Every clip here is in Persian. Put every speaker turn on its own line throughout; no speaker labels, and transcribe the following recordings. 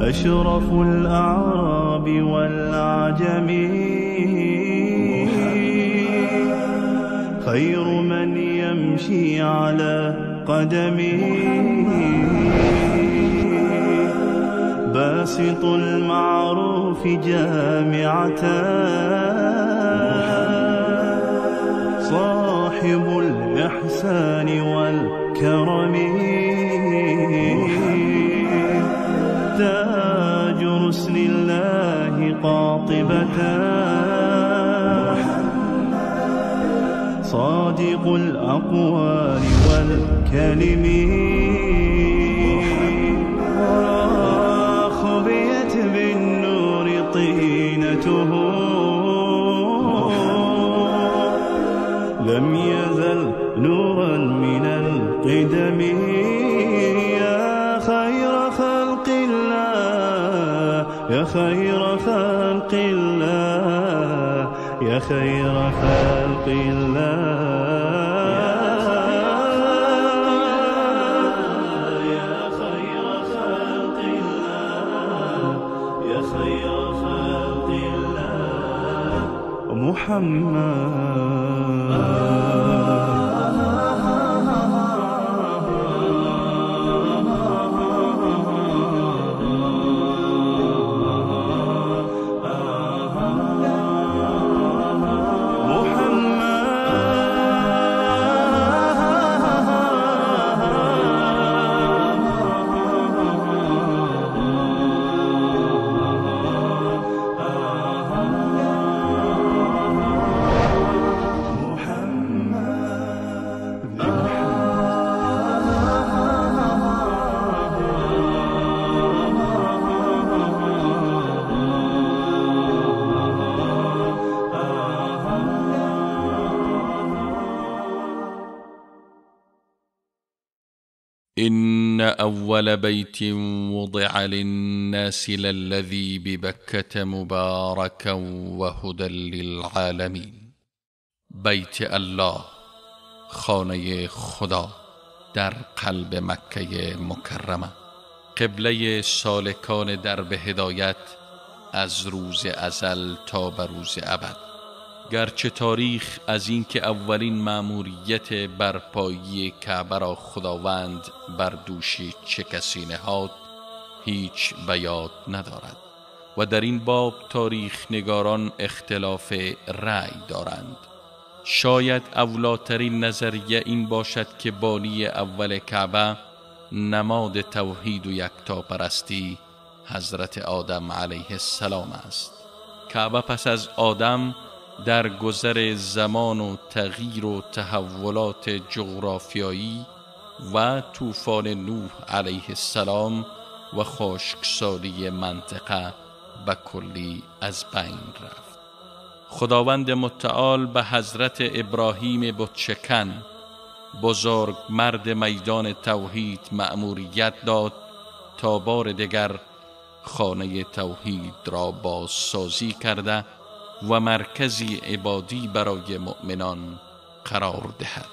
أشرف الأعراب والأعجم خير من يمشي على قدمه باسط المعروف جامعة صاحب الإحسان والكرم تاج رسل الله قاطبة صادق الأقوال والكلم خبيت بالنور طينته لم يزل نورا من القدم يا خير خلق الله يا خير خلق الله يا خير خلق الله يا خير خلق الله يا خير خلق الله محمد
إن أول بيت وضع للناس للذي ببكة مباركا وهدى للعالمين. بیت الله، خانه خدا در قلب مکه مکرمه، قبله سالکان درب هدایت از روز ازل تا به روز ابد. گرچه تاریخ از اینکه اولین مأموریت برپایی کعبه را خداوند بر دوش چه کسی نهاد هیچ بیاد ندارد و در این باب تاریخ نگاران اختلاف رأی دارند. شاید اولاترین نظریه این باشد که بانی اول کعبه نماد توحید و یکتاپرستی حضرت آدم علیه السلام است. کعبه پس از آدم در گذر زمان و تغییر و تحولات جغرافیایی و طوفان نوح علیه السلام و خشکسالی منطقه به کلی از بین رفت. خداوند متعال به حضرت ابراهیم بتشکن، بزرگ مرد میدان توحید، مأموریت داد تا بار دیگر خانه توحید را بازسازی کرده و مرکزی عبادی برای مؤمنان قرار دهد.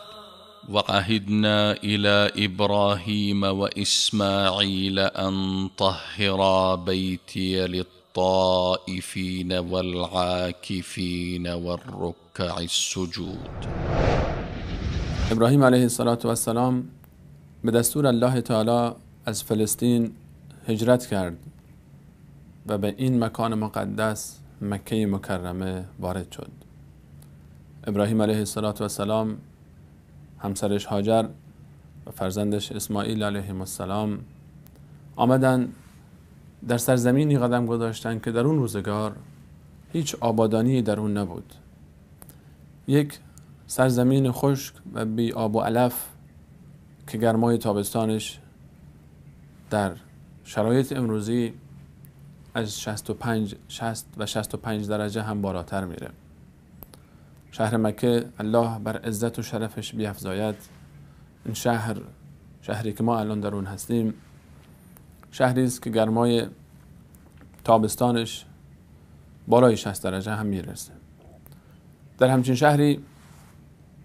و عهدنا الی ابراهیم و اسماعیل ان طهرا بیتی للطائفین والعاکفین والرکع السجود.
ابراهیم علیه السلام به دستور الله تعالی از فلسطین هجرت کرد و به این مکان مقدس مکه مکرمه وارد شد. ابراهیم علیه السلام، همسرش هاجر و فرزندش اسماعیل علیه السلام آمدن در سرزمینی قدم گذاشتند که در اون روزگار هیچ آبادانی در اون نبود. یک سرزمین خشک و بی آب و علف که گرمای تابستانش در شرایط امروزی از 65 درجه هم بالاتر میره. شهر مکه الله بر عزت و شرفش بیفزاید، این شهری که ما الان در اون هستیم شهری است که گرمای تابستانش بالای 60 درجه هم میرسه. در همچین شهری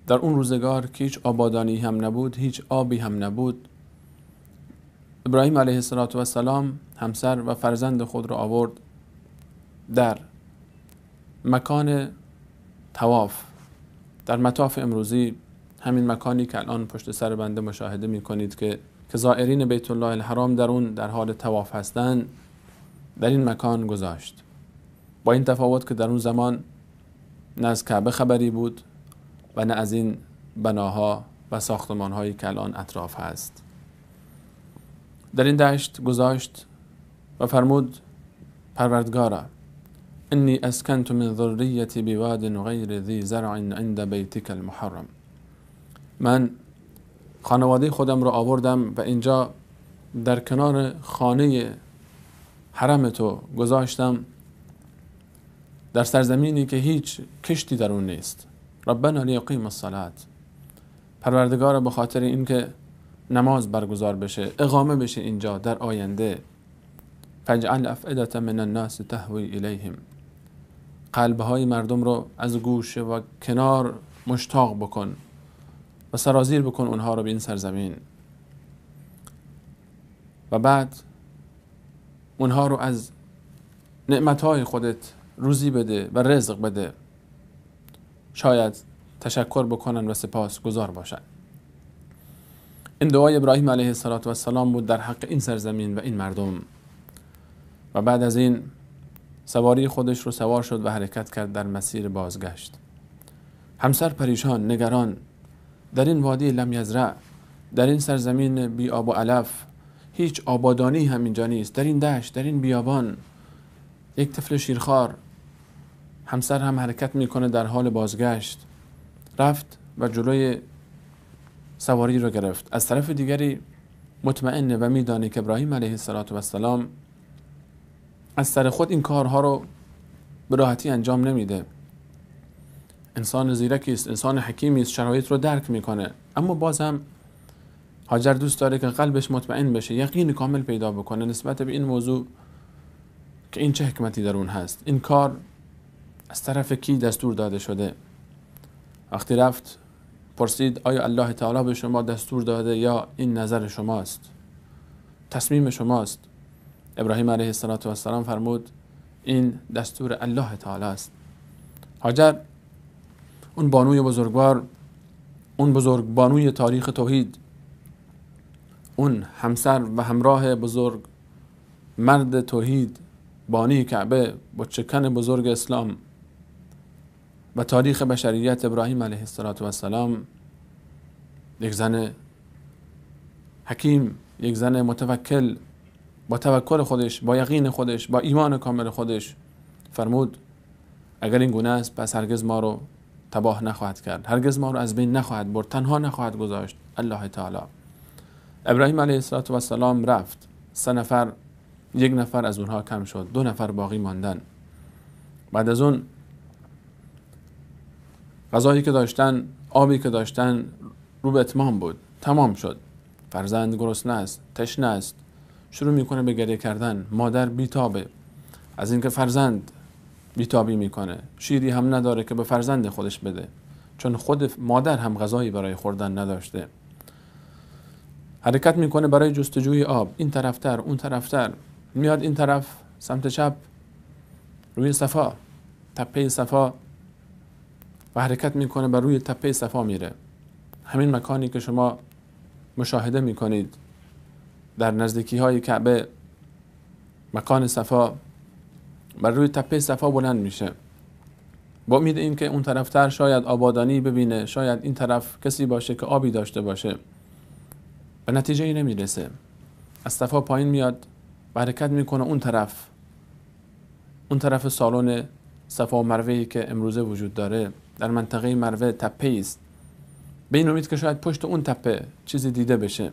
در اون روزگار که هیچ آبادانی هم نبود، هیچ آبی هم نبود، ابراهیم علیه السلام همسر و فرزند خود را آورد در مکان طواف، در مطاف امروزی، همین مکانی که الان پشت سر بنده مشاهده می کنید که زائرین بیت الله الحرام در اون در حال طواف هستند، در این مکان گذاشت. با این تفاوت که در اون زمان نه از کعبه خبری بود و نه از این بناها و ساختمانهایی که الان اطراف هست. در این دشت گذاشت و فرمود پروردگارا انی اسکنت من ذریتی بواد غیر ذی زرع عند بیتک المحرم. من خانواده خودم را آوردم و اینجا در کنار خانه حرم تو گذاشتم، در سرزمینی که هیچ کشتی در اون نیست. ربنا لیقیم الصلاة، پروردگار به خاطر اینکه نماز برگزار بشه، اقامه بشه اینجا در آینده، فاجعل افئدة من الناس تهوی الیهم، قلبهای مردم رو از گوشه و کنار مشتاق بکن و سرازیر بکن اونها رو به این سرزمین و بعد اونها رو از نعمتهای خودت روزی بده و رزق بده، شاید تشکر بکنن و سپاس گزار باشن. این دعای ابراهیم علیه السلام بود در حق این سرزمین و این مردم. و بعد از این سواری خودش رو سوار شد و حرکت کرد در مسیر بازگشت. همسر پریشان، نگران، در این وادی لم یزرع، در این سرزمین بی آب و علف، هیچ آبادانی هم اینجا نیست، در این دشت، در این بیابان، یک طفل شیرخوار. همسر هم حرکت میکنه در حال بازگشت. رفت و جلوی سواری رو گرفت. از طرف دیگری مطمئنه و میدانه که ابراهیم علیه السلام از سر خود این کارها رو به راحتی انجام نمیده. انسان زیرکی است، انسان حکیمی است، شرایط رو درک میکنه، اما باز هم هاجر دوست داره که قلبش مطمئن بشه، یقین کامل پیدا بکنه نسبت به این موضوع که این چه حکمتی در اون هست، این کار از طرف کی دستور داده شده. وقتی رفت پرسید آیا الله تعالی به شما دستور داده یا این نظر شماست، تصمیم شماست؟ ابراهیم علیه السلام فرمود این دستور الله تعالی است. هاجر اون بانوی بزرگوار، اون بزرگ بانوی تاریخ توحید، اون همسر و همراه بزرگ مرد توحید، بانی کعبه، بتچکن بزرگ اسلام و تاریخ بشریت، ابراهیم علیه السلام، یک زن حکیم، یک زن متوکل، با توکل خودش، با یقین خودش، با ایمان کامل خودش فرمود اگر این گونه است پس هرگز ما رو تباه نخواهد کرد، هرگز ما رو از بین نخواهد برد، تنها نخواهد گذاشت الله تعالی. ابراهیم علیه السلام رفت. 3 نفر، 1 نفر از اونها کم شد، 2 نفر باقی ماندن. بعد از اون غذایی که داشتن، آبی که داشتن رو به اتمام بود، تمام شد. فرزند گرسنه است، تشنه است، شروع میکنه به گریه کردن. مادر بیتابه از اینکه فرزند بیتابی میکنه، شیری هم نداره که به فرزند خودش بده، چون خود مادر هم غذایی برای خوردن نداشته. حرکت میکنه برای جستجوی آب، این طرفتر اون طرفتر. میاد این طرف سمت چپ روی صفا، تپه صفا، و حرکت میکنه بر روی تپه صفا میره. همین مکانی که شما مشاهده میکنید در نزدیکی های کعبه، مکان صفا، بر روی تپه صفا بلند میشه با امید این که اون طرفتر شاید آبادانی ببینه، شاید این طرف کسی باشه که آبی داشته باشه. به نتیجه ای نمیرسه. از صفا پایین میاد و حرکت میکنه اون طرف سالن صفا و مروه‌ای که امروزه وجود داره. در منطقه مروه تپه است، به این امید که شاید پشت اون تپه چیزی دیده بشه.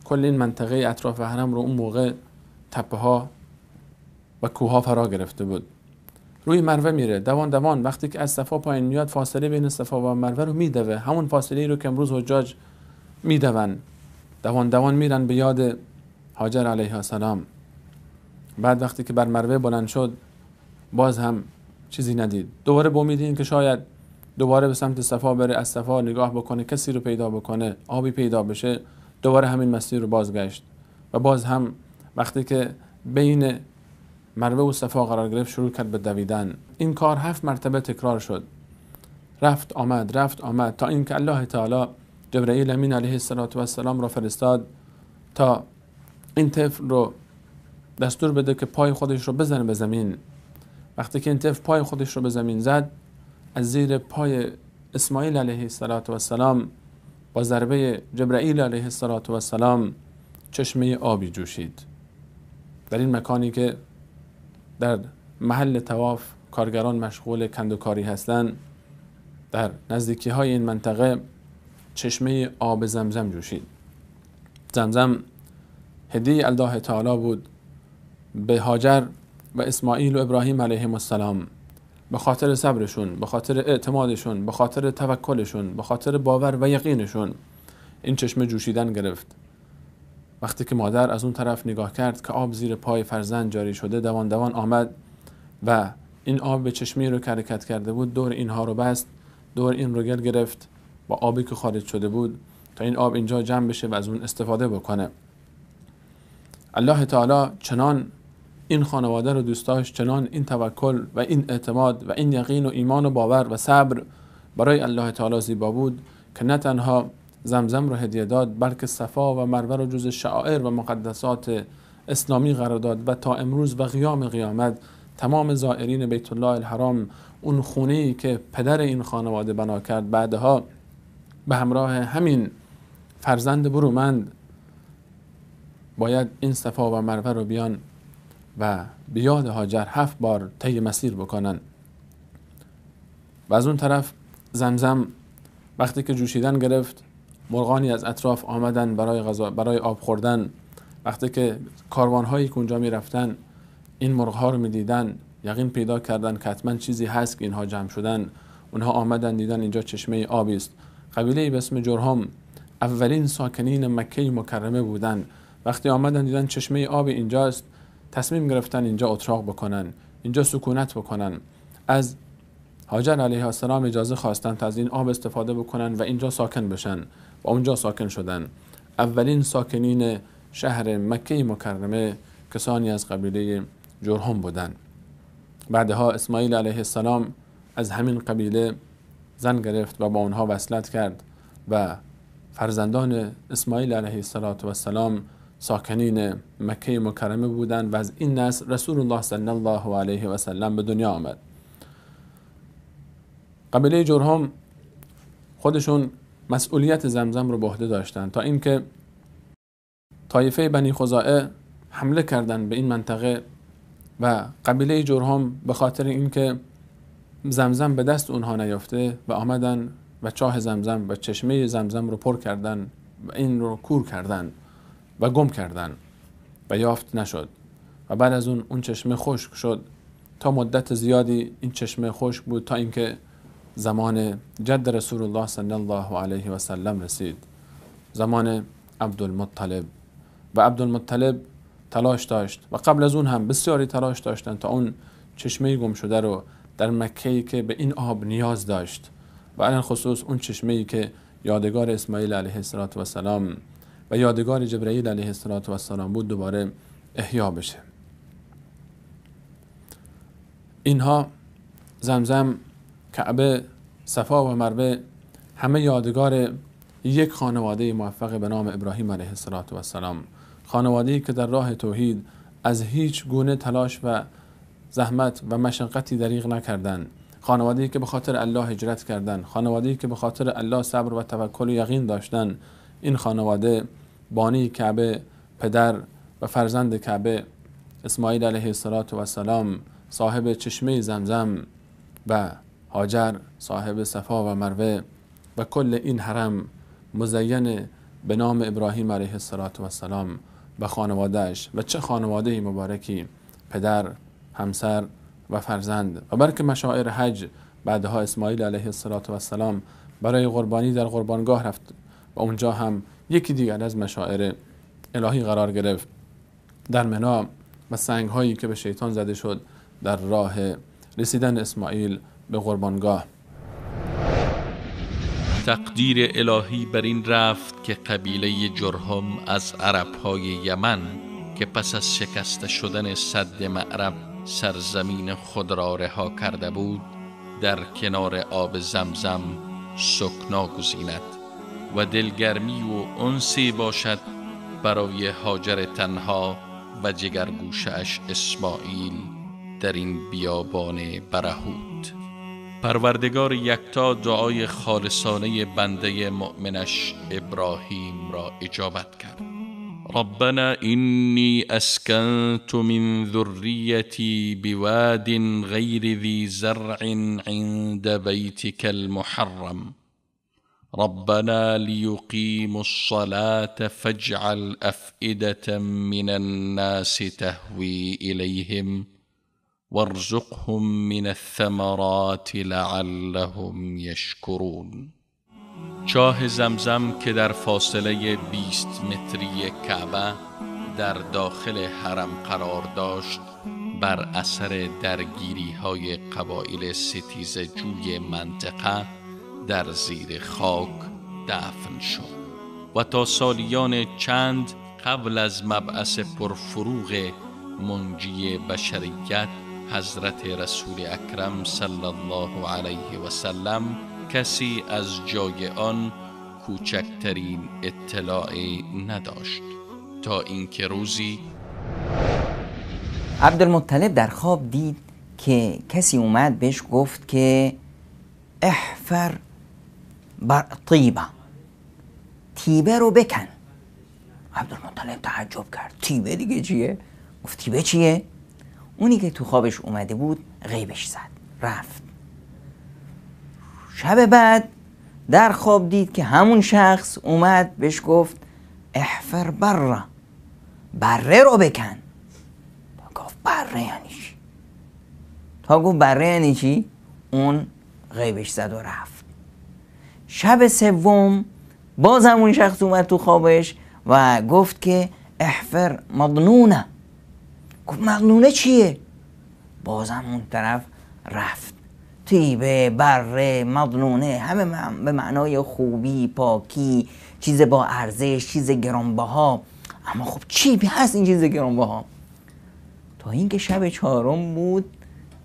کل این منطقه اطراف حرم رو اون موقع تپه ها و کوه ها فرا گرفته بود. روی مروه میره دوان. وقتی که از صفا پایین میاد فاصله بین صفا و مروه رو میدوه، همون فاصله رو که امروز حجاج میدون. دوان میرن به یاد هاجر علیه السلام. بعد وقتی که بر مروه بلند شد باز هم چیزی ندید. دوباره با امید این که شاید دوباره به سمت صفا بره، از صفا نگاه بکنه، کسی رو پیدا بکنه، آبی پیدا بشه. دوباره همین مسیر رو بازگشت و باز هم وقتی که بین مروه و صفا قرار گرفت، شروع کرد به دویدن. این کار 7 مرتبه تکرار شد، رفت آمد تا اینکه الله تعالی جبرئیل امین علیه السلام را فرستاد تا این طفل رو دستور بده که پای خودش رو بزنه به زمین. وقتی که این طفل پای خودش رو به زمین زد، از زیر پای اسماعیل علیه السلام با ضربه جبرئیل علیه السلام چشمه آبی جوشید. در این مکانی که در محل طواف کارگران مشغول کندوکاری هستند، در نزدیکی های این منطقه چشمه آب زمزم جوشید. زمزم هدیه الله تعالی بود به هاجر و اسماعیل و ابراهیم علیهم السلام، به خاطر صبرشون، به خاطر اعتمادشون، به خاطر توکلشون، به خاطر باور و یقینشون این چشمه جوشیدن گرفت. وقتی که مادر از اون طرف نگاه کرد که آب زیر پای فرزند جاری شده، دوان دوان آمد و این آب به چشمه رو که حرکت کرده بود دور اینها رو بست، دور این رو گل گرفت با آبی که خارج شده بود تا این آب اینجا جمع بشه و از اون استفاده بکنه. الله تعالی چنان این خانواده رو دوست داشت، چنان این توکل و این اعتماد و این یقین و ایمان و باور و صبر برای الله تعالی زیبا بود که نه تنها زمزم رو هدیه داد، بلکه صفا و مروه رو جز شعائر و مقدسات اسلامی قرار داد و تا امروز و قیام قیامت تمام زائرین بیت الله الحرام، اون خونه‌ای که پدر این خانواده بنا کرد، بعدها به همراه همین فرزند برومند باید این صفا و مروه رو بیان و بیاد هاجر 7 بار طی مسیر بکنن. و از اون طرف زمزم وقتی که جوشیدن گرفت، مرغانی از اطراف آمدن برای آب خوردن. وقتی که کاروان‌هایی که اونجا می رفتن این مرغ‌ها رو می دیدن، یقین پیدا کردن که حتما چیزی هست که اینها جمع شدن. اونها آمدن دیدن اینجا چشمه آبی است. قبیله به اسم جرهم اولین ساکنین مکه مکرمه بودن. وقتی آمدن دیدن چشمه آب اینجاست، تصمیم گرفتن اینجا اتراق بکنن، اینجا سکونت بکنن. از هاجر علیه السلام اجازه خواستن تا از این آب استفاده بکنن و اینجا ساکن بشن و اونجا ساکن شدن. اولین ساکنین شهر مکه مکرمه کسانی از قبیله جرهم بودن. بعدها اسماعیل علیه السلام از همین قبیله زن گرفت و با اونها وصلت کرد و فرزندان اسماعیل علیه السلام ساکنین مکه مکرمه بودند و از این نسل رسول الله صلی الله علیه و سلم به دنیا آمد. قبیله جرهم خودشون مسئولیت زمزم رو به عهده داشتند تا اینکه طایفه بنی خزاعه حمله کردند به این منطقه و قبیله جرهم به خاطر اینکه زمزم به دست اونها نیافته و آمدن و چاه زمزم و چشمه زمزم رو پر کردن و این رو کور کردن و گم کردن و یافت نشد و بعد از اون چشمه خشک شد. تا مدت زیادی این چشمه خشک بود تا اینکه زمان جد رسول الله صلی الله علیه و سلم رسید، زمان عبدالمطلب. و عبدالمطلب تلاش داشت و قبل از اون هم بسیاری تلاش داشتن تا اون چشمه گم شده رو در مکه‌ای که به این آب نیاز داشت و علل خصوص اون چشمه‌ای که یادگار اسماعیل علیه السلام و یادگار جبرئیل علیه السلام بود دوباره احیا بشه. اینها زمزم، کعبه، صفا و مروه همه یادگار یک خانواده موفق به نام ابراهیم علیه السلام، خانواده‌ای که در راه توحید از هیچ گونه تلاش و زحمت و مشقتی دریغ نکردند، خانواده‌ای که به خاطر الله هجرت کردند، خانواده‌ای که به خاطر الله صبر و توکل و یقین داشتند. این خانواده بانی کعبه، پدر و فرزند کعبه اسماعیل علیه السلام صاحب چشمه زمزم و هاجر صاحب صفا و مروه و کل این حرم مزین به نام ابراهیم علیه السلام و خانوادهش. و چه خانواده مبارکی، پدر، همسر و فرزند. و برکه مشاعر حج بعدها اسماعیل علیه السلام برای قربانی در قربانگاه رفت و اونجا هم یکی دیگر از مشاعر الهی قرار گرفت در منا و سنگ هایی که به شیطان زده شد در راه رسیدن اسماعیل به قربانگاه.
تقدیر الهی بر این رفت که قبیله جرهم از عرب‌های یمن که پس از شکسته شدن سد معرب سرزمین خود را رها کرده بود در کنار آب زمزم سکنا گزیند و دلگرمی و انسی باشد برای هاجر تنها و جگرگوشش اسماعیل در این بیابان برهوت. پروردگار یکتا دعای خالصانه بنده مؤمنش ابراهیم را اجابت کرد. ربنا إني أسكنت من ذريتي بواد غير ذي زرع عند بيتك المحرم ربنا ليقيموا الصلاة فاجعل أفئدة من الناس تهوي إليهم وارزقهم من الثمرات لعلهم يشكرون. چاه زمزم که در فاصله 20 متری کعبه در داخل حرم قرار داشت بر اثر درگیری های قبایل ستیزه جوی منطقه در زیر خاک دفن شد و تا سالیان چند قبل از مبعث پرفروغ منجی بشریت حضرت رسول اکرم صلی الله علیه و سلم کسی از جای آن کوچکترین اطلاعی نداشت تا اینکه روزی
عبدالمطلب در خواب دید که کسی اومد بهش گفت که احفر بر تیبه رو بکن. عبدالمطلب تعجب کرد، تیبه دیگه چیه؟ گفت تیبه چیه؟ اونی که تو خوابش اومده بود غیبش زد رفت. شب بعد در خواب دید که همون شخص اومد بهش گفت احفر بره رو بکن. تا گفت بره یعنی چی؟ تا گفت بره یعنی چی؟ اون غیبش زد و رفت. شب سوم باز همون شخص اومد تو خوابش و گفت که احفر مضنونه. گفت مضنونه چیه؟ باز همون طرف رفت. تیبه، بره، مضنونه همه به معنای خوبی، پاکی، چیز با ارزش، چیز گرانبها. اما خب چی هست این چیز گرانبها؟ تا اینکه شب چهارم بود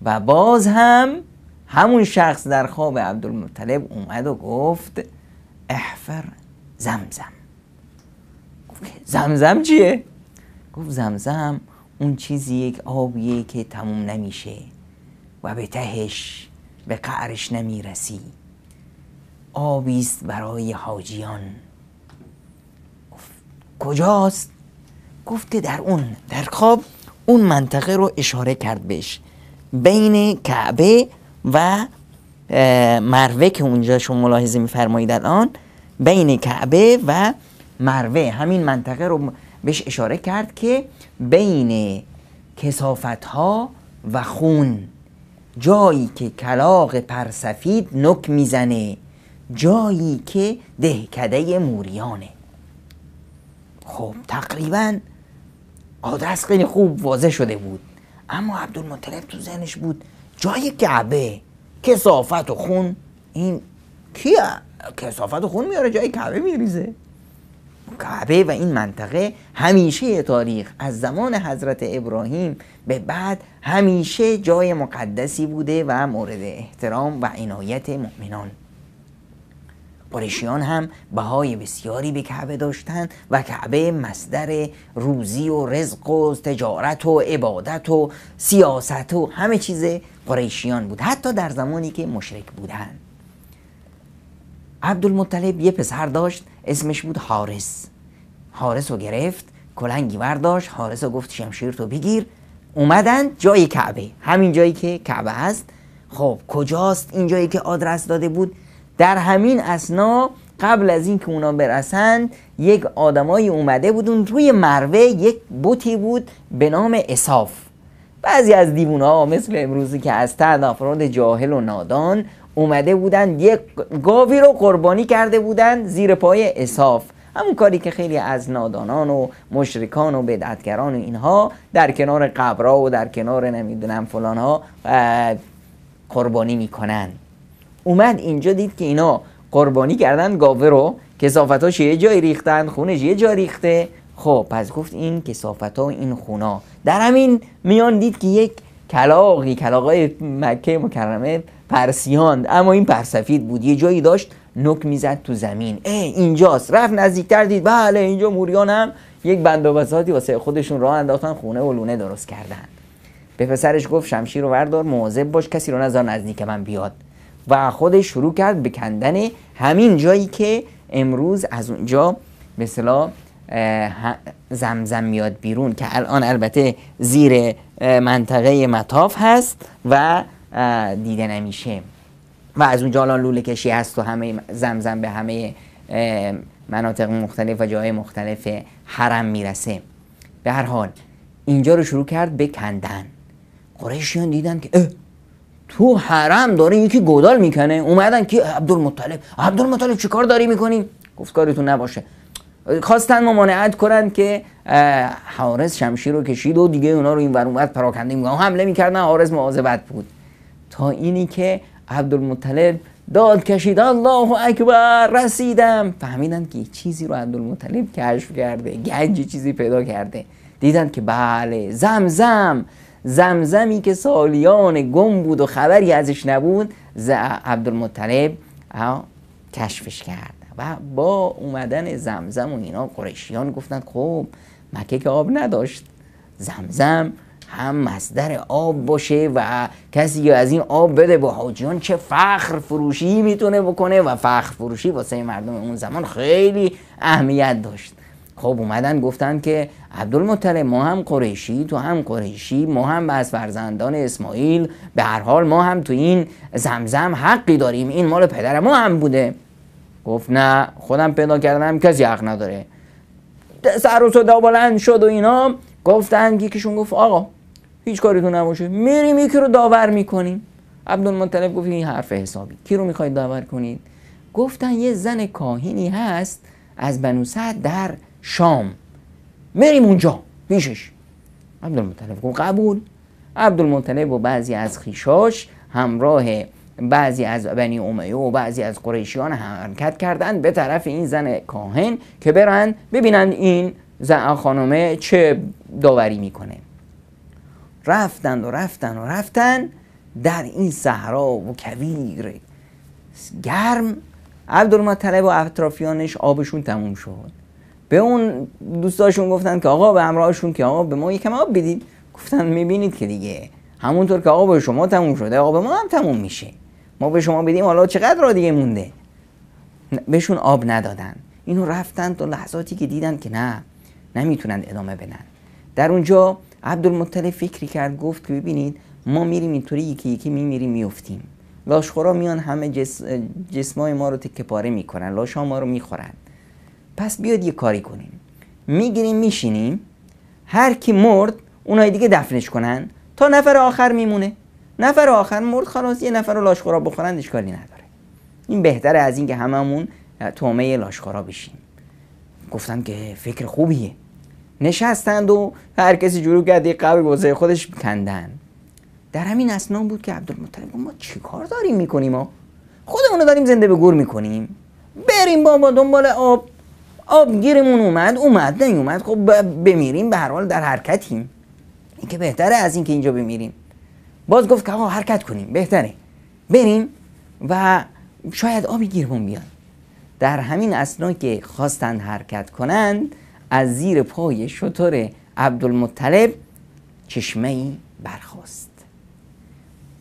و باز همون شخص در خواب عبدالمطلب اومد و گفت احفر زمزم. گفت زمزم چیه؟ گفت زمزم اون چیزیه که آبیه که تموم نمیشه و به تهش به قعرش نمیرسی، آبیست برای حاجیان. گفت کجاست؟ گفت که در خواب اون منطقه رو اشاره کرد بهش، بین کعبه و مروه که اونجا شما ملاحظه میفرمایید الان، بین کعبه و مروه همین منطقه رو بهش اشاره کرد که بین کثافت‌ها و خون، جایی که کلاغ پرسفید نک میزنه، جایی که دهکده موریانه. خب تقریبا آدرس خیلی خوب واضح شده بود، اما عبدالمطلب تو ذهنش بود جای کعبه، کثافت و خون، این کیه؟ کثافت و خون میاره جای کعبه میریزه. کعبه و این منطقه همیشه تاریخ از زمان حضرت ابراهیم به بعد همیشه جای مقدسی بوده و مورد احترام و عنایت مؤمنان. قریشیان هم بهای بسیاری به کعبه داشتند و کعبه مصدر روزی و رزق و تجارت و عبادت و سیاست و همه چیز قریشیان بود، حتی در زمانی که مشرک بودند. عبدالمطلب یه پسر داشت اسمش بود حارس. حارس رو گرفت، کلنگی برداشت، حارس رو گفت شمشیر تو بگیر. اومدن جای کعبه، همین جایی که کعبه هست. خب کجاست این جایی که آدرس داده بود؟ در همین اثنا قبل از این که اونا برسن یک آدمایی اومده بودن روی مروه، یک بتی بود به نام اساف. بعضی از دیوونا مثل امروزی که هستند افراد جاهل و نادان اومده بودن یک گاوی رو قربانی کرده بودن زیر پای اساف، همون کاری که خیلی از نادانان و مشرکان و بدعتگران و اینها در کنار قبرها و در کنار نمیدونم فلانها قربانی میکنن. اومد اینجا دید که اینا قربانی کردن گاوه رو، کثافتاش یه جای ریختن، خونش یه جای ریخته. خب پس گفت این کثافت ها و این خونا. در همین میان دید که یک کلاغای مکه مکرمه پرسیاند، اما این پرسفید بود، یه جایی داشت نوک میزد تو زمین. اینجاست. رفت نزدیکتر دید بله اینجا موریان هم یک بند و بساطی واسه خودشون راه انداختن، خونه و لونه درست کردن. به پسرش گفت شمشیر رو بردار، مواظب باش کسی رو نذار نزدیک من بیاد. و خودش شروع کرد به کندن همین جایی که امروز از اونجا به اصطلاح زمزم میاد بیرون، که الان البته زیر منطقه مطاف هست و دیده نمیشه و از اونجا الان لوله کشی هست و همه زمزم به همه مناطق مختلف و جای مختلف حرم میرسه. به هر حال اینجا رو شروع کرد به کندن. قریشیان دیدن که تو حرم داره یکی گودال میکنه، اومدن که عبدالمطلب چی کار داری میکنی؟ گفت کارتون نباشه. خواستن ممانعت کنن که حارس شمشیر رو کشید و دیگه اونا رو این ور اونور پراکنده میگن حمله میکردن. حارس مواظبت بود تا اینی که عبدالمطلب داد کشید الله اکبر رسیدم. فهمیدن که چیزی رو عبدالمطلب کشف کرده، گنجی چیزی پیدا کرده. دیدن که بله زمزمی که سالیان گم بود و خبری ازش نبود عبدالمطلب کشفش کرد. و با اومدن زمزم و اینا قریشیان گفتن خب مکه که آب نداشت، زمزم هم مصدر آب باشه و کسی از این آب بده به حاجیان چه فخر فروشی میتونه بکنه و فخر فروشی واسه مردم اون زمان خیلی اهمیت داشت. خب اومدن گفتن که عبدالمطلب ما هم قریشی، تو هم قریشی، ما هم از فرزندان اسماعیل، به هر حال ما هم تو این زمزم حقی داریم، این مال پدر ما هم بوده. گفت نه خودم پیدا کردم کسی حق نداره. سر و صدا بلند شد و اینا. گفتن یکیشون گفت آقا هیچ کاریتون نباشه میریم یکی رو داور میکنیم. عبدالمطلب گفت این حرف حسابی، کی رو میخواید داور کنید؟ گفتن یه زن کاهنی هست از بنو سعد در شام، میریم اونجا پیشش. عبدالمطلب گفت قبول. عبدالمطلب و بعضی از خیشاش همراه بعضی از بنی امیه و بعضی از قریشیان حرکت کردند به طرف این زن کاهن که برن ببینن این زن خانمه چه داوری میکنه. رفتن در این صحرا و کویر گرم. عبدالمطلب و اطرافیانش آبشون تموم شد. به اون دوستاشون گفتن که آقا، به همراهشون که آقا به ما یکم آب بدید. گفتن میبینید که دیگه همونطور که آقا به شما تموم شده آقا به ما هم تموم میشه، ما به شما بدیم حالا چقدر را دیگه مونده. بهشون آب ندادن. اینو رفتن تا لحظاتی که دیدن که نه نمیتونن ادامه بدن. در اونجا عبدالمطلب فکری کرد، گفت که ببینید ما میریم اینطوری یکی یکی میمیریم میافتیم، لاشخورا میان همه جسمای ما رو تکه پاره میکنن، لاشا ما رو میخورن. پس بیاد یه کاری کنیم، میگیریم میشینیم هر کی مرد اونای دیگه دفنش کنن تا نفر آخر میمونه. نفر آخر مرد خلاص یه نفر رو لاشخورا بخورن اشکالی نداره. این بهتره از این که هممون تومه لاشخورا بشیم. گفتن که فکر خوبیه. نشستند و هر کسی جلو کرد یک قبر واسه خودش کندن. در همین اثنا بود که عبدالمطلب گفت ما چی کار داریم میکنیم؟ ما خودمونو داریم زنده به گور میکنیم. بریم بابا دنبال آب گیرمون اومد نیومد خب بمیریم، به هر حال در حرکتیم، این که بهتره از این که اینجا بمیریم. باز گفت که آقا حرکت کنیم، بهتره بریم و شاید آبی گیرمون بیاد. در همین اثنا که خواستند حرکت کنند از زیر پای شتر عبدالمطلب چشمه‌ای برخاست.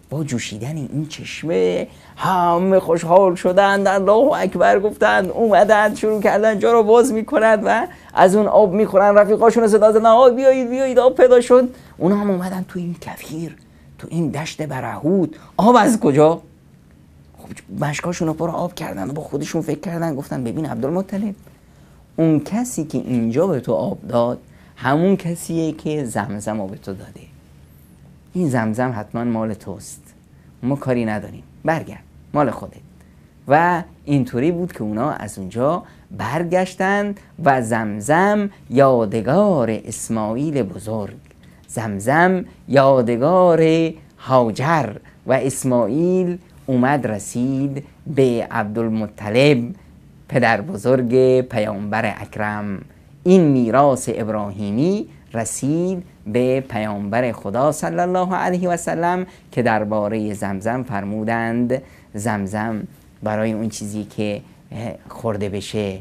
با جوشیدن این چشمه همه خوشحال شدند، الله اکبر گفتند، اومدند شروع کردن جا رو باز میکنند و از اون آب میخورن. رفیقاشون رو صدا زدن آب بیایید آب پیدا شد. اونا هم اومدن تو این کویر، تو این دشت برهود. آب از کجا؟ خب مشکاشون رو پر آب کردن و با خودشون فکر کردن، گفتن ببین عبدالمطلب، اون کسی که اینجا به تو آب داد همون کسیه که زمزم رو به تو داده. این زمزم حتما مال توست، ما کاری نداریم، برگرد مال خودت. و اینطوری بود که اونا از اونجا برگشتند و زمزم یادگار اسماعیل بزرگ، زمزم یادگار هاجر و اسماعیل اومد رسید به عبدالمطلب پدر بزرگ پیامبر اکرم. این میراث ابراهیمی رسید به پیامبر خدا صلی الله علیه و سلم که درباره زمزم فرمودند زمزم برای اون چیزی که خورده بشه،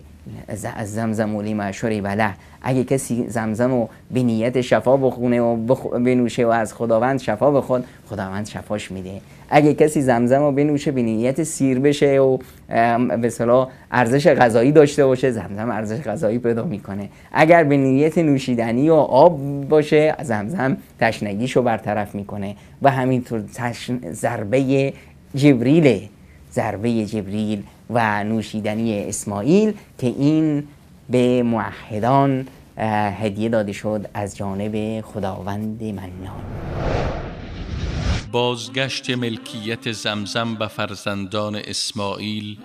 از زمزم لما شرب له، اگه کسی زمزم رو به نیت شفا بخونه و بنوشه و از خداوند شفا بخواد، خداوند شفاش میده. اگه کسی زمزم رو بنوشه به نیت سیر بشه و به اصطلاح ارزش غذایی داشته باشه، زمزم ارزش غذایی پیدا میکنه. اگر به نیت نوشیدنی و آب باشه، زمزم تشنگیشو برطرف میکنه. و همینطور ضربه جبریل و نوشیدنی اسماعیل که این به موحدان هدیه داده شد از جانب خداوند منان.
بازگشت ملکیت زمزم به فرزندان اسماعیل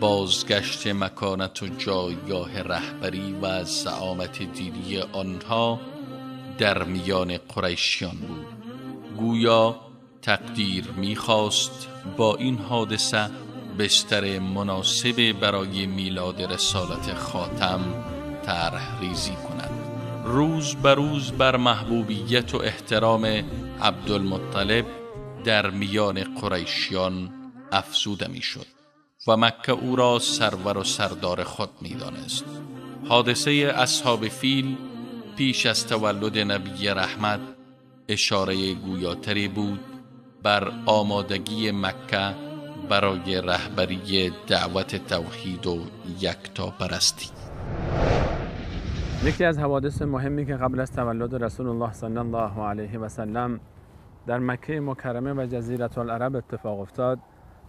بازگشت مکانت و جایگاه رهبری و زعامت دینی آنها در میان قریشیان بود. گویا تقدیر می‌خواست با این حادثه بستر مناسب برای میلاد رسالت خاتم طرح ریزی کند. روز به روز بر محبوبیت و احترام عبدالمطلب در میان قریشیان افزوده میشد و مکه او را سرور و سردار خود میدانست. حادثه اصحاب فیل پیش از تولد نبی رحمت اشاره گویاتری بود بر آمادگی مکه برای رهبری دعوت توحید و یکتاپرستی.
یکی از حوادث مهمی که قبل از تولد رسول الله صلی الله علیه و سلم در مکه مکرمه و جزیره العرب اتفاق افتاد،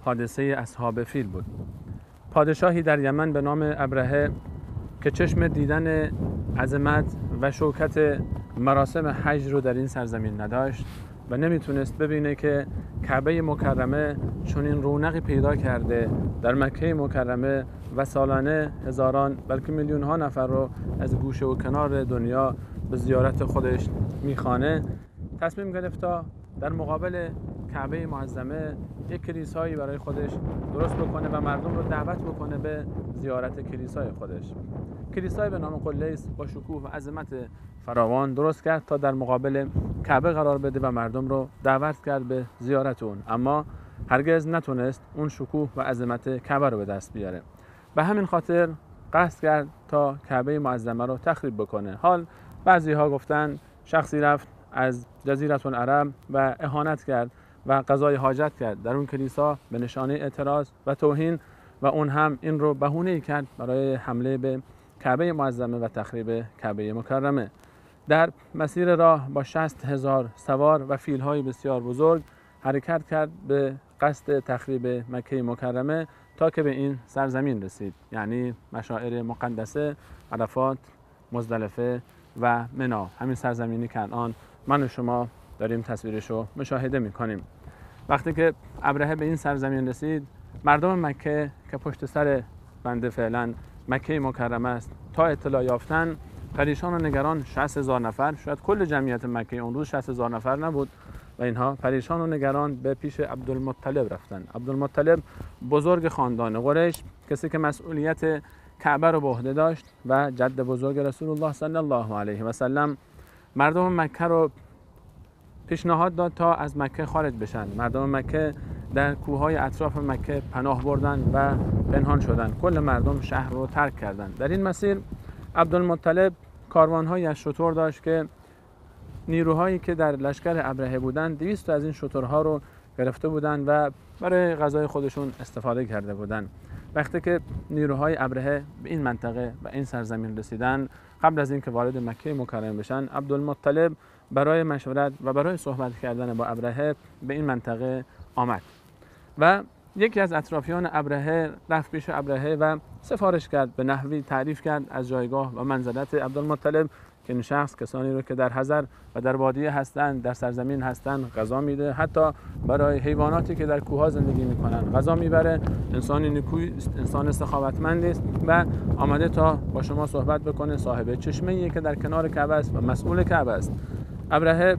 حادثه اصحاب فیل بود. پادشاهی در یمن به نام ابرهه که چشم دیدن عظمت و شوکت مراسم حج رو در این سرزمین نداشت و نمیتونست ببینه که کعبه مکرمه چنین رونقی پیدا کرده در مکه مکرمه و سالانه هزاران بلکه میلیون ها نفر رو از گوشه و کنار دنیا به زیارت خودش میخوانه، تصمیم گرفت تا در مقابل کعبه معظمه یک کلیسایی برای خودش درست بکنه و مردم رو دعوت بکنه به زیارت کلیسای خودش. کلیسایی به نام قلیس با شکوه و عظمت فراوان درست کرد تا در مقابل کعبه قرار بده و مردم رو دعوت کرد به زیارت اون، اما هرگز نتونست اون شکوه و عظمت کعبه رو به دست بیاره. به همین خاطر قصد کرد تا کعبه معظمه رو تخریب بکنه. حال بعضی ها گفتن شخصی رفت از جزیره العرب و اهانت کرد و قضای حاجت کرد در اون کلیسا به نشانه اعتراض و توهین و اون هم این رو بهونه‌ای کرد برای حمله به کعبه معظمه و تخریب کعبه مکرمه. در مسیر راه با 60,000 سوار و فیل‌های بسیار بزرگ حرکت کرد به قصد تخریب مکه مکرمه تا که به این سرزمین رسید، یعنی مشاعر مقدسه عرفات، مزدلفه و منا، همین سرزمینی که الان من و شما داریم تصویرش رو مشاهده میکنیم. وقتی که ابرهه به این سرزمین رسید، مردم مکه که پشت سر بنده فعلا مکه مکرمه است تا اطلاع یافتن، پریشان و نگران 60,000 نفر، شاید کل جمعیت مکه اون روز 60,000 نفر نبود و اینها پریشان و نگران به پیش عبدالمطلب رفتن. عبدالمطلب بزرگ خاندان قریش، کسی که مسئولیت کعبه رو به عهده داشت و جد بزرگ رسول الله صلی الله علیه و سلم، مردم مکه رو پیشنهاد داد تا از مکه خارج بشن. مردم مکه در کوههای اطراف مکه پناه بردن و پنهان شدن. کل مردم شهر رو ترک کردن. در این مسیر عبدالمطلب کاروان‌هایی از شتر داشت که نیروهایی که در لشکر ابرهه بودند 200 از این شترها رو گرفته بودند و برای غذای خودشون استفاده کرده بودند. وقتی که نیروهای ابرهه به این منطقه و این سرزمین رسیدن، قبل از اینکه وارد مکه مکرمه بشن، عبدالمطلب برای مشورت و برای صحبت کردن با ابرهه به این منطقه آمد و یکی از اطرافیان ابرهه رفت پیش ابرهه و سفارش کرد، به نحوی تعریف کرد از جایگاه و منزلت عبدالمطلب که این شخص کسانی رو که در حضر و در بادیه هستند، در سرزمین هستند غذا میده، حتی برای حیواناتی که در کوه‌ها زندگی میکنن غذا میبره، انسانی نیکوی، انسان سخاوتمندی است و آمده تا با شما صحبت بکنه. صاحب چشمه‌ای که در کنار کعبه است و مسئول کعبه است. ابرهه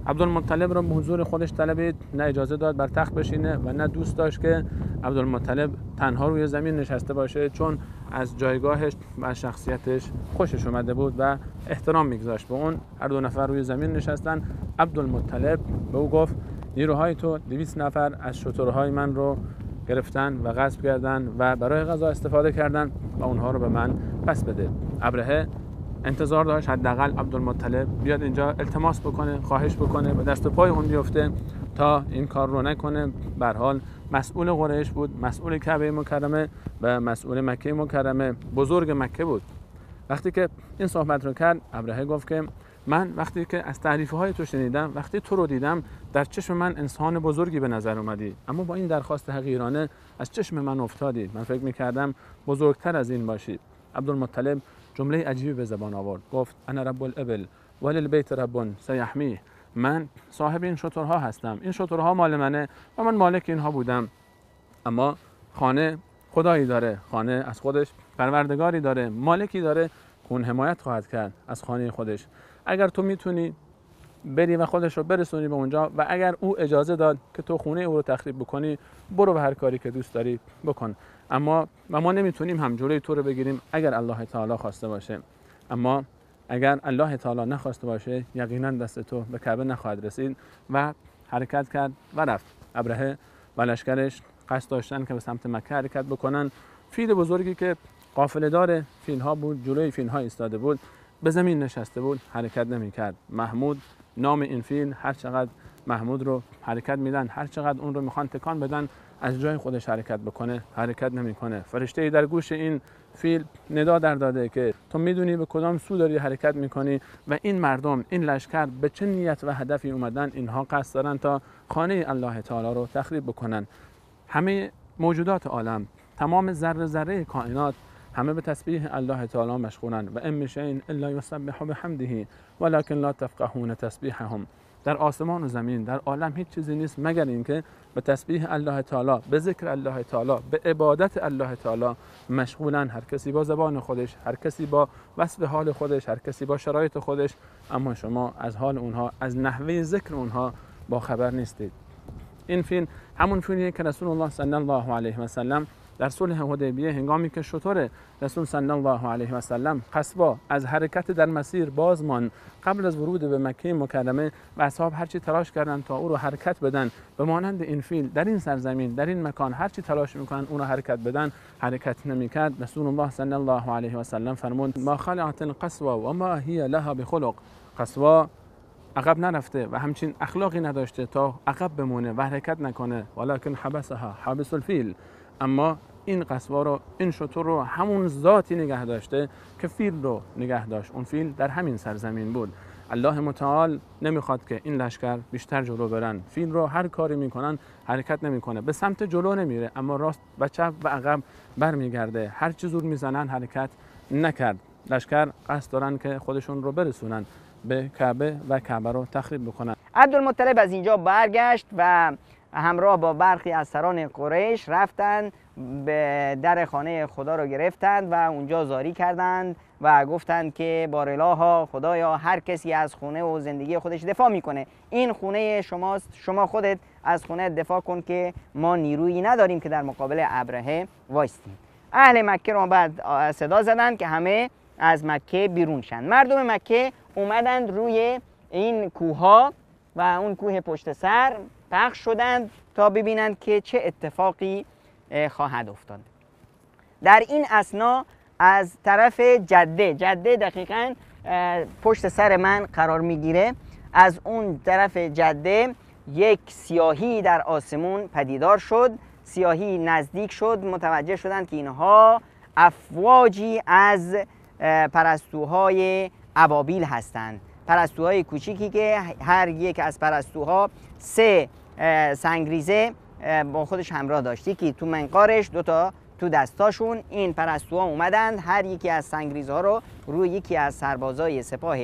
عبدالمطلب را به حضور خودش طلبید، نه اجازه داد بر تخت بشینه و نه دوست داشت که عبدالمطلب تنها روی زمین نشسته باشه، چون از جایگاهش و شخصیتش خوشش اومده بود و احترام میگذاشت به اون. هر دو نفر روی زمین نشستن. عبدالمطلب به او گفت نیروهای تو 200 نفر از شترهای من رو گرفتن و غصب کردن و برای غذا استفاده کردن و اونها رو به من پس بده. ابرهه انتظار داشت حداقل عبدالمطلب بیاد اینجا التماس بکنه، خواهش بکنه، به دست و پای اون بیفته تا این کار رو نکنه. به هر حال مسئول قریش بود، مسئول کعبه مکرمه و مسئول مکه مکرمه، بزرگ مکه بود. وقتی که این صحبت رو کرد، ابرهه گفت که من وقتی که از تعریف‌های تو شنیدم، وقتی تو رو دیدم، در چشم من انسان بزرگی به نظر اومدی، اما با این درخواست حقیرانه از چشم من افتادی. من فکر می‌کردم بزرگتر از این باشی. عبدالمطلب جمله عجیبی به زبان آورد. گفت انا رب الابل وللبیت رب سیحمیه. من صاحب این شترها هستم، این شترها مال منه و من مالک اینها بودم، اما خانه خدایی داره، خانه از خودش پروردگاری داره، مالکی داره، اون حمایت خواهد کرد از خانه خودش. اگر تو میتونی بری و خودش رو برسونی به اونجا و اگر او اجازه داد که تو خونه او رو تخریب بکنی، برو به هر کاری که دوست داری بکن. اما ما نمیتونیم هم جلوی تو رو بگیریم اگر الله تعالی خواسته باشه. اما اگر الله تعالی نخواسته باشه، یقینا دست تو به کعبه نخواهد رسید. و حرکت کرد و رفت. ابرهه و لشکرش قصد داشتن که به سمت مکه حرکت بکنن. فیل بزرگی که قافله دار فیل‌ها بود، جلوی فیل‌ها ایستاده بود، به زمین نشسته بود، حرکت نمی‌کرد. محمود نام این فیل، هر چقدر محمود رو حرکت میدن، هر چقدر اون رو میخوان تکان بدن، از جای خودش حرکت بکنه، حرکت نمیکنه. فرشته‌ای در گوش این فیل ندا در داده که تو میدونی به کدام سو داری حرکت میکنی و این مردم، این لشکر به چه نیت و هدفی اومدن. اینها قصد دارن تا خانه الله تعالی رو تخریب بکنن. همه موجودات عالم، تمام ذره ذره کائنات، همه به تسبیح الله تعالی مشغولن. و ان من شیء الا یسبح بحمده ولکن لا تفقهون تسبیحهم. در آسمان و زمین، در عالم هیچ چیزی نیست مگر اینکه به تسبیح الله تعالی، به ذکر الله تعالی، به عبادت الله تعالی مشغولن. هر کسی با زبان خودش، هر کسی با وصف حال خودش، هر کسی با شرایط خودش، اما شما از حال اونها، از نحوه ذکر اونها با خبر نیستید. این فیل همون فیلیه که رسول الله صلی الله علیه و سلم در صلح حدیبیه هنگامی که شتر رسول صلی الله علیه و سلم قصبا از حرکت در مسیر بازمان قبل از ورود به مکه مکرمه و اصحاب هرچی تلاش کردند تا او رو حرکت بدن، به مانند این فیل در این سرزمین، در این مکان هرچی تلاش میکنن اون رو حرکت بدن، حرکت نمیکرد. رسول الله صلی الله علیه و سلم فرمود ما خلعت القصوا و ما هی لها بخلق. قصوا عقب نرفته و همچین اخلاقی نداشته تا عقب بمونه و حرکت نکنه، ولکن حبسها حابس الفیل. اما این قصوا رو، این شتر رو همون ذاتی نگه داشته که فیل رو نگه داشت. اون فیل در همین سرزمین بود. الله متعال نمیخواد که این لشکر بیشتر جلو برن. فیل رو هر کاری میکنن حرکت نمیکنه، به سمت جلو نمیره، اما راست و چپ و عقب برمیگرده. هر چی زور میزنن حرکت نکرد. لشکر قصد دارن که خودشون رو برسونن به کعبه و کعبه رو تخریب بکنن.
عبدالمطلب از اینجا برگشت و همراه با برخی از سران قریش رفتند به در خانه خدا رو گرفتند و اونجا زاری کردند و گفتند که بارالها خدایا هر کسی از خونه و زندگی خودش دفاع میکنه، این خونه شماست، شما خودت از خونه دفاع کن که ما نیرویی نداریم که در مقابل ابرهه وایستیم. اهل مکه رو بعد صدا زدند که همه از مکه بیرون شن. مردم مکه اومدند روی این کوهها و اون کوه پشت سر پخش شدند تا ببینند که چه اتفاقی خواهد افتاد. در این اثنا از طرف جده دقیقاً پشت سر من قرار میگیره، از اون طرف جده یک سیاهی در آسمون پدیدار شد. سیاهی نزدیک شد، متوجه شدند که اینها افواجی از پرستوهای ابابیل هستند. پرستوهای کوچیکی که هر یک از پرستوها 3 سنگریزه با خودش همراه داشت، یکی تو منقارش، 2 تا تو دستاشون. این پرستوها اومدند هر یکی از سنگریزها رو روی یکی از سربازای سپاه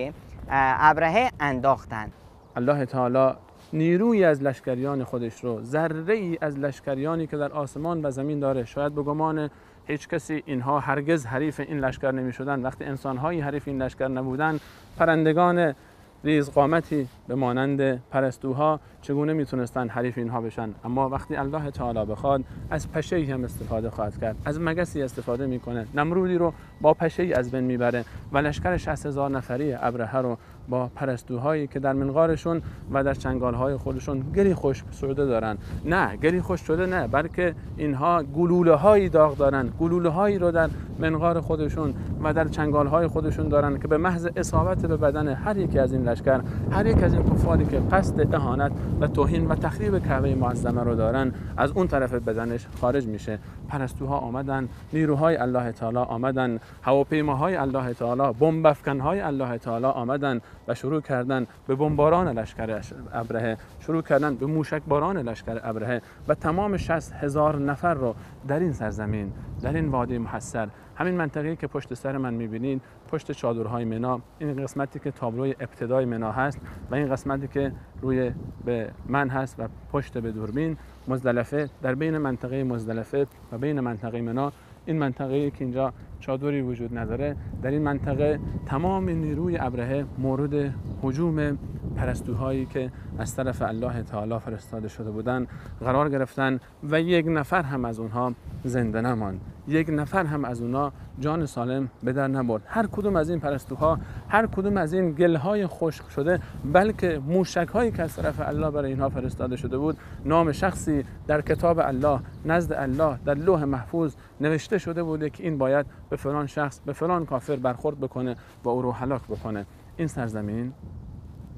ابرهه انداختند.
الله تعالی نیروی از لشکریان خودش رو، ذره ای از لشکریانی که در آسمان و زمین داره، شاید به گمان هیچ کسی اینها هرگز حریف این لشکر نمی شدن. وقتی انسانهایی حریف این لشکر نبودن، پرندگان ریز قامتی به مانند پرستوها چگونه میتونستن حریف اینها بشن؟ اما وقتی الله تعالی بخواد از پشه‌ای هم استفاده خواهد کرد، از مگسی استفاده میکنه، نمرودی رو با پشه‌ای از بین میبره و لشکر 60,000 نفری ابرهه رو با پرستوهایی که در منقارشون و در چنگالهای خودشون گلی خشک شده دارن، نه گلی خشک شده نه، بلکه اینها گلوله هایی داغ دارن، گلوله هایی رو در منقار خودشون و در چنگالهای خودشون دارن که به محض اصابت به بدن هر یک از این لشکر، هر یک از این کفاری که قصد اهانت و توهین و تخریب کعبه معظمه رو دارن، از اون طرف بدنش خارج میشه. پرستوها آمدن، نیروهای الله تعالی آمدن، هواپیماهای الله تعالی، بمب افکنهای الله تعالی آمدن و شروع کردن به بمباران لشکر ابرهه، شروع کردن به موشک باران لشکر ابرهه و تمام 60,000 نفر رو در این سرزمین، در این وادی محصر، همین منطقه‌ای که پشت سر من می‌بینید، پشت چادرهای منا، این قسمتی که تابلوی ابتدای منا هست و این قسمتی که روی به من هست و پشت به دوربین، مزدلفه، در بین منطقه مزدلفه و بین منطقه منا، این منطقه‌ای که اینجا چادری وجود نداره، در این منطقه تمام نیروی ابرهه مورد هجوم پرستوهایی که از طرف الله تعالی فرستاده شده بودند قرار گرفتن و یک نفر هم از اونها زنده نماند، یک نفر هم از اونها جان سالم به در نبرد. هر کدوم از این پرستوها، هر کدوم از این گلهای خشک شده، بلکه موشک‌هایی که از طرف الله برای اینها فرستاده شده بود، نام شخصی در کتاب الله نزد الله در لوح محفوظ نوشته شده بوده که این باید به فلان شخص، به فلان کافر برخورد بکنه و او رو هلاک بکنه. این سرزمین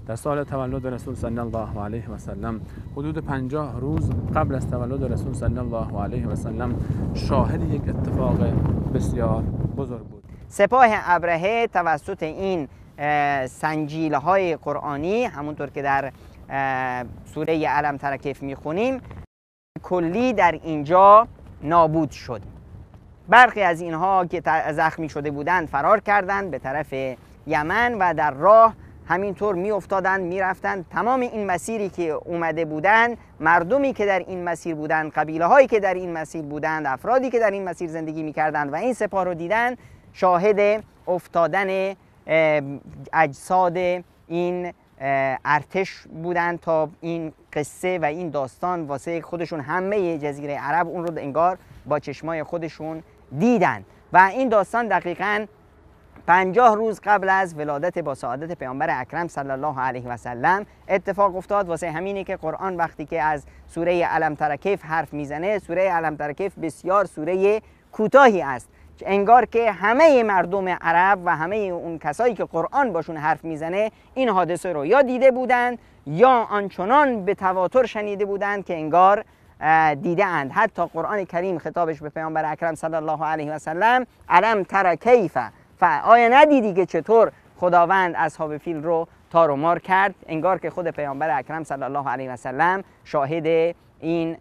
در سال تولد رسول صلی الله علیه و سلم، حدود 50 روز قبل از تولد رسول صلی الله علیه و سلم، شاهد یک اتفاق بسیار بزرگ بود.
سپاه ابرهه توسط این سنجیل‌های قرآنی، همونطور که در سوره الم تر کیف میخونیم، کلی در اینجا نابود شد. برخی از اینها که زخمی شده بودند فرار کردند به طرف یمن و در راه همینطور می افتادن، می رفتن. تمام این مسیری که اومده بودن، مردمی که در این مسیر بودن، قبیله هایی که در این مسیر بودند، افرادی که در این مسیر زندگی می کردند و این سپاه رو دیدن، شاهد افتادن اجساد این ارتش بودند تا این قصه و این داستان واسه خودشون همه جزیره عرب اون رو انگار با چشمای خودشون دیدن. و این داستان دقیقاً 50 روز قبل از ولادت با سعادت پیامبر اکرم صلی الله علیه و سلم اتفاق افتاد. واسه همینه که قرآن وقتی که از سوره الم تر کیف حرف میزنه، سوره الم تر کیف بسیار سوره کوتاهی است، انگار که همه مردم عرب و همه اون کسایی که قرآن باشون حرف میزنه این حادثه رو یا دیده بودند یا آنچنان به تواتر شنیده بودند که انگار دیده اند. حتی قرآن کریم خطابش به پیامبر اکرم صلی الله علیه و سلم، الم تر کیف، آیا ندیدی که چطور خداوند اصحاب فیل رو تار و مار کرد؟ انگار که خود پیامبر اکرم صلی الله علیه و سلم شاهد این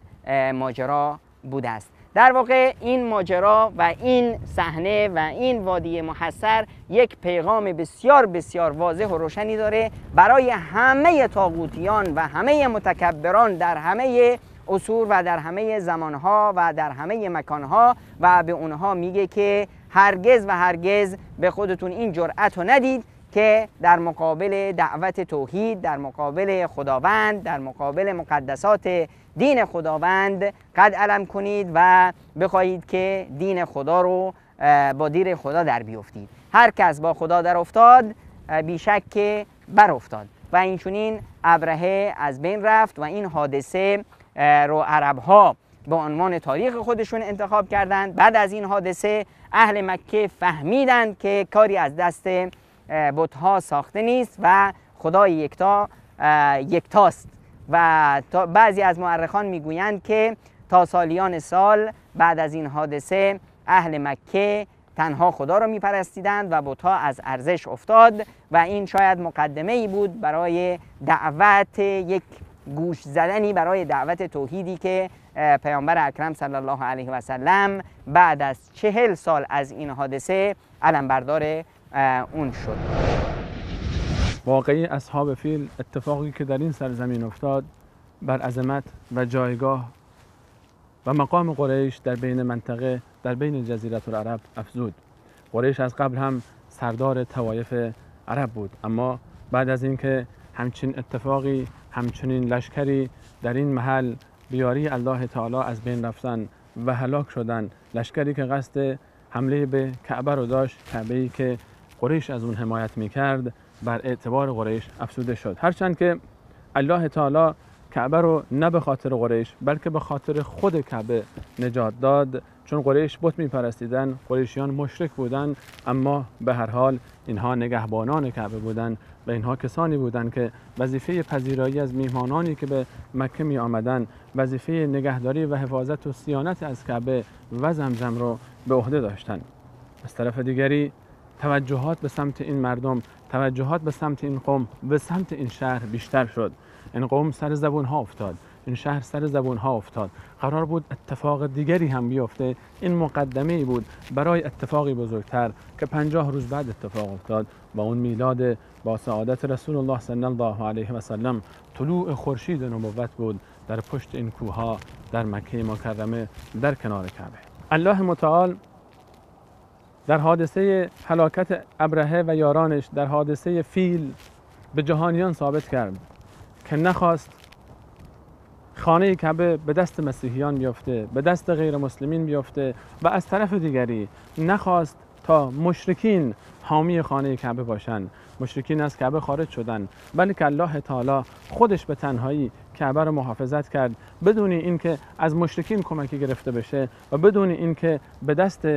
ماجرا بوده است. در واقع این ماجرا و این صحنه و این وادی محصر یک پیغام بسیار بسیار واضح و روشنی داره برای همه طاغوتیان و همه متکبران در همه عصور و در همه زمانها و در همه مکانها، و به اونها میگه که هرگز و هرگز به خودتون این جرأت رو ندید که در مقابل دعوت توحید، در مقابل خداوند، در مقابل مقدسات دین خداوند قد علم کنید و بخواهید که دین خدا رو با دین خدا در بیفتید. هر کس با خدا در افتاد بیشک که بر افتاد. و اینچنین ابرهه از بین رفت و این حادثه رو عرب‌ها به عنوان تاریخ خودشون انتخاب کردند. بعد از این حادثه اهل مکه فهمیدند که کاری از دست بت‌ها ساخته نیست و خدای یکتاست. و بعضی از مورخان میگویند که تا سالیان سال بعد از این حادثه اهل مکه تنها خدا را میپرستیدند و بت‌ها از ارزش افتاد و این شاید مقدمه ای بود برای دعوت، یک گوش زدنی برای دعوت توحیدی که پیامبر اکرم صلی الله علیه و سلم بعد از 40 سال از این حادثه علمبردار اون شد.
واقعی اصحاب فیل، اتفاقی که در این سرزمین افتاد، بر عظمت و جایگاه و مقام قریش در بین منطقه، در بین جزیره العرب افزود. قریش از قبل هم سردار طوایف عرب بود، اما بعد از اینکه همچین اتفاقی، همچنین لشکری در این محل بیاری الله تعالی از بین رفتن و هلاک شدن، لشکری که قصد حمله به کعبه رو داشت، کعبه‌ای که قریش از اون حمایت میکرد، بر اعتبار قریش افسوده شد. هرچند که الله تعالی کعبه رو نه به خاطر قریش بلکه به خاطر خود کعبه نجات داد، چون قریش بت میپرستیدن، قریشیان مشرک بودن، اما به هر حال اینها نگهبانان کعبه بودن و اینها کسانی بودند که وظیفه پذیرایی از میهمانانی که به مکه می آمدن، وظیفه نگهداری و حفاظت و صیانت از کعبه و زمزم رو به عهده داشتند. از طرف دیگری توجهات به سمت این مردم، توجهات به سمت این قوم، به سمت این شهر بیشتر شد. این قوم سر زبون ها افتاد، این شهر سر زبون ها افتاد. قرار بود اتفاق دیگری هم بیفته. این مقدمه بود برای اتفاقی بزرگتر که 50 روز بعد اتفاق افتاد و اون میلاد با سعادت رسول الله صلی الله علیه و سلم، طلوع خورشید نبوت بود در پشت این کوها در مکه مکرمه در کنار کعبه. الله متعال در حادثه هلاکت ابرهه و یارانش، در حادثه فیل، به جهانیان ثابت کرد که نخواست خانه کعبه به دست مسیحیان بیفته، به دست غیر مسلمین بیفته و از طرف دیگری نخواست تا مشرکین حامی خانه کعبه باشند. مشرکین از کعبه خارج شدند، بلکه الله تعالی خودش به تنهایی کعبه را محافظت کرد بدون اینکه از مشرکین کمکی گرفته بشه و بدون اینکه به دست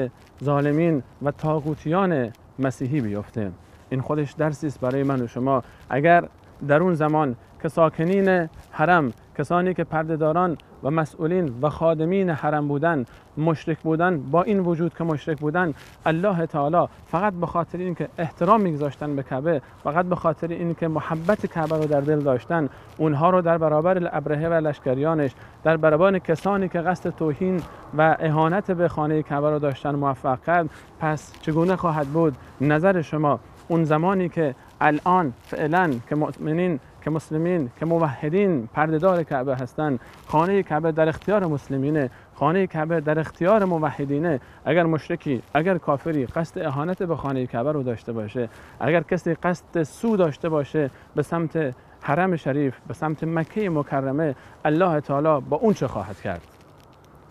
ظالمین و طاغوتیان مسیحی بیفته. این خودش درسی است برای من و شما. اگر در اون زمان که ساکنین حرم، کسانی که پردهداران و مسئولین و خادمین حرم بودن، مشرک بودن، با این وجود که مشرک بودن، الله تعالی فقط به خاطر اینکه احترام میگذاشتن به کعبه، فقط به خاطر اینکه محبت کعبه رو در دل داشتن، اونها رو در برابر ابرهه و لشکریانش، در برابر کسانی که قصد توهین و اهانت به خانه کعبه رو داشتن موفق کرد. پس چگونه خواهد بود نظر شما اون زمانی که الان فعلا که مؤمنین، که مسلمین، که موحدین پردهدار کعبه هستند، خانه کعبه در اختیار مسلمینه، خانه کعبه در اختیار موحدینه، اگر مشرکی، اگر کافری قصد اهانت به خانه کعبه رو داشته باشه، اگر کسی قصد سو داشته باشه به سمت حرم شریف، به سمت مکه مکرمه، الله تعالی با اون چه خواهد کرد؟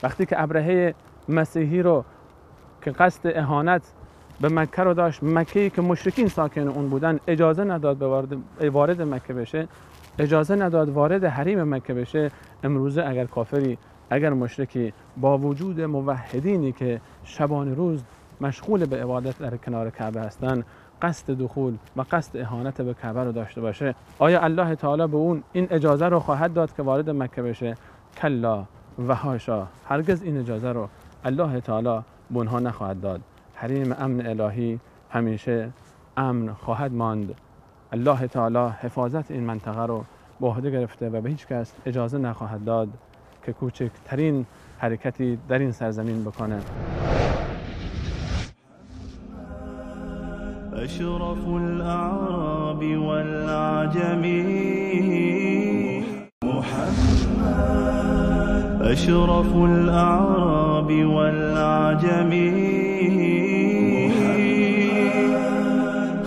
وقتی که ابرهه مسیحی رو که قصد اهانت به مکه رو داشت، مکه‌ای که مشرکین ساکن اون بودن، اجازه نداد به وارد مکه بشه، اجازه نداد وارد حریم مکه بشه، امروزه اگر کافری، اگر مشرکی با وجود موحدینی که شبانه روز مشغول به عبادت در کنار کعبه هستن، قصد دخول و قصد اهانت به کعبه رو داشته باشه، آیا الله تعالی به اون این اجازه رو خواهد داد که وارد مکه بشه؟ کلا و حاشا، هرگز این اجازه رو الله تعالی به اونها نخواهد داد. حریم امن الهی همیشه امن خواهد ماند. الله تعالی حفاظت این منطقه رو به عهده گرفته و به هیچ کس اجازه نخواهد داد که کوچکترین حرکتی در این سرزمین بکنه.
أشرف الأعراب والأعجم محمد، أشرف الأعراب والأعجم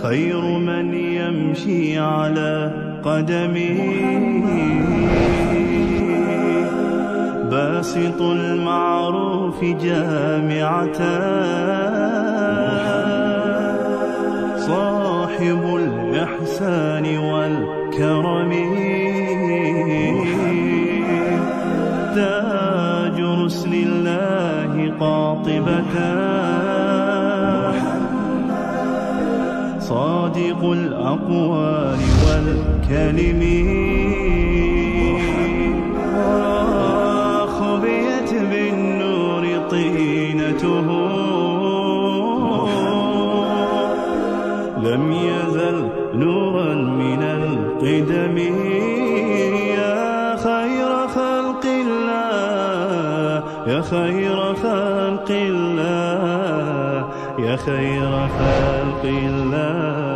خير من يمشي على قدمه باسط المعروف جامعة صاحب الإحسان والكرم تاج رسل الله قاطبة صادق الأقوال والكلم خبيت بالنور طينته لم يزل نورا من القدم يا خير خلق الله يا خير خلق الله يا خير خلق الله